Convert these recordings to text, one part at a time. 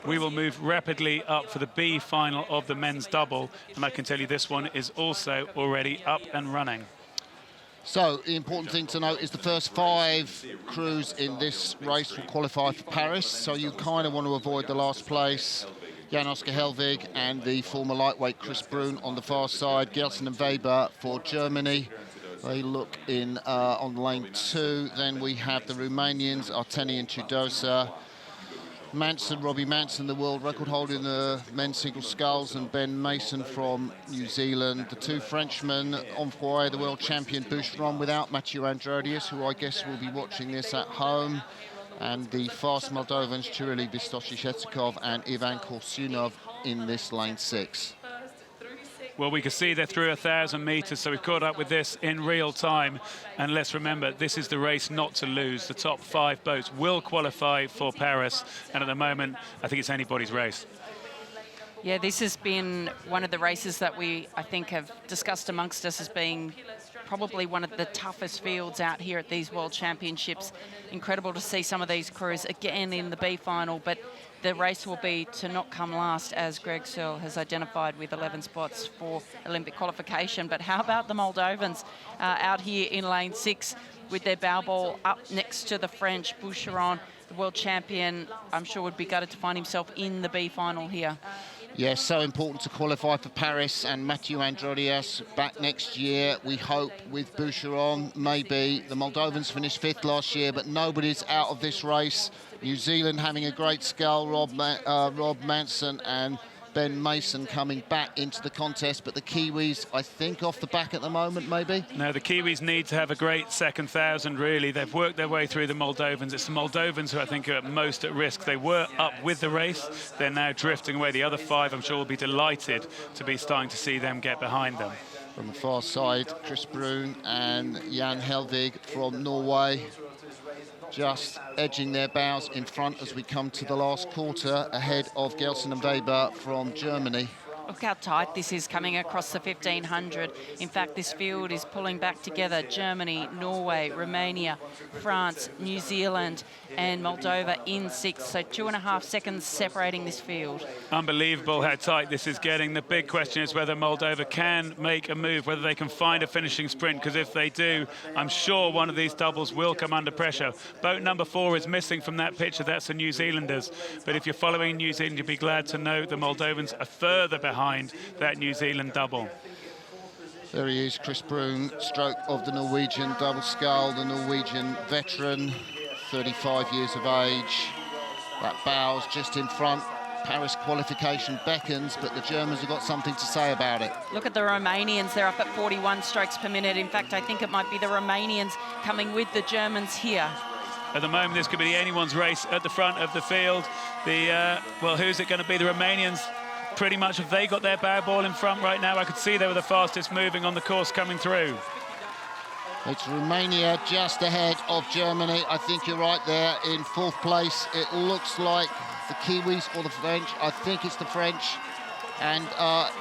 We will move rapidly up for the B final of the men's double, and I can tell you this one is also already up and running. So the important thing to note is the first 5 crews in this race will qualify for Paris, so you kind of want to avoid the last place. Jan-Oskar Helvig and the former lightweight Chris Brun on the far side. Gelson and Weber for Germany. They look in on lane 2. Then we have the Romanians, Arteni and Tudosa. Robbie Manson, the world record holder in the men's single sculls, and Ben Mason from New Zealand. The 2 Frenchmen, Enfoy, the world champion Boucheron, without Mathieu Androdius, who I guess will be watching this at home. And the fast Moldovans, Chirili Vistoci-Shetikov and Ivan Korsunov in this lane 6. Well, we can see they're through 1,000 meters, so we've caught up with this in real time. And let's remember, this is the race not to lose. The top 5 boats will qualify for Paris, and at the moment, I think it's anybody's race. Yeah, this has been one of the races that I think, have discussed amongst us as being probably one of the toughest fields out here at these World Championships. Incredible to see some of these crews again in the B final, but the race will be to not come last, as Greg Searle has identified with 11 spots for Olympic qualification. But how about the Moldovans out here in lane 6 with their bow ball up next to the French? Boucheron, the world champion, I'm sure would be gutted to find himself in the B final here. Yes, so important to qualify for Paris, and Mathieu Androdius back next year, we hope, with Boucheron. Maybe the Moldovans finished 5th last year, but nobody's out of this race. New Zealand having a great scull, Rob Manson and Ben Mason coming back into the contest, but the Kiwis, I think, off the back at the moment, maybe? No, the Kiwis need to have a great second 1,000, really. They've worked their way through the Moldovans. It's the Moldovans who I think are most at risk. They were up with the race. They're now drifting away. The other 5, I'm sure, will be delighted to be starting to see them get behind them. From the far side, Chris Brun and Jan Helvig from Norway, just edging their bows in front as we come to the last quarter, ahead of Gelson and Weber from Germany. Look how tight this is coming across the 1,500. In fact, this field is pulling back together. Germany, Norway, Romania, France, New Zealand and Moldova in 6th. So 2.5 seconds separating this field. Unbelievable how tight this is getting. The big question is whether Moldova can make a move, whether they can find a finishing sprint, because if they do, I'm sure one of these doubles will come under pressure. Boat number 4 is missing from that picture. That's the New Zealanders. But if you're following New Zealand, you'll be glad to know the Moldovans are further behind that New Zealand double. There he is, Chris Brun, stroke of the Norwegian double scull, the Norwegian veteran, 35 years of age. That bow's just in front. Paris qualification beckons, but the Germans have got something to say about it. Look at the Romanians, they're up at 41 strokes per minute. In fact, I think it might be the Romanians coming with the Germans here. At the moment, this could be anyone's race at the front of the field. Well, who's it going to be? The Romanians, pretty much, have they got their bow ball in front right now? I could see they were the fastest moving on the course coming through. It's Romania just ahead of Germany. I think you're right there in 4th place. It looks like the Kiwis or the French. I think it's the French. And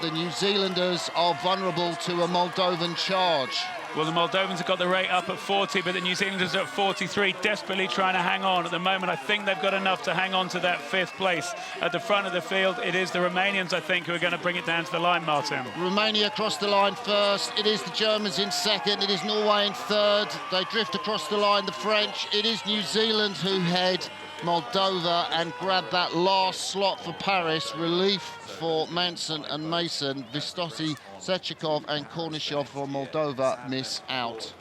the New Zealanders are vulnerable to a Moldovan charge. Well, the Moldovans have got the rate up at 40, but the New Zealanders are at 43, desperately trying to hang on. At the moment, I think they've got enough to hang on to that 5th place. At the front of the field, it is the Romanians, I think, who are going to bring it down to the line, Martin. Romania across the line first. It is the Germans in 2nd. It is Norway in 3rd. They drift across the line, the French. It is New Zealand who head Moldova and grab that last slot for Paris. Relief for Manson and Mason. Vistoci, Sechikov and Kornishov from Moldova miss out.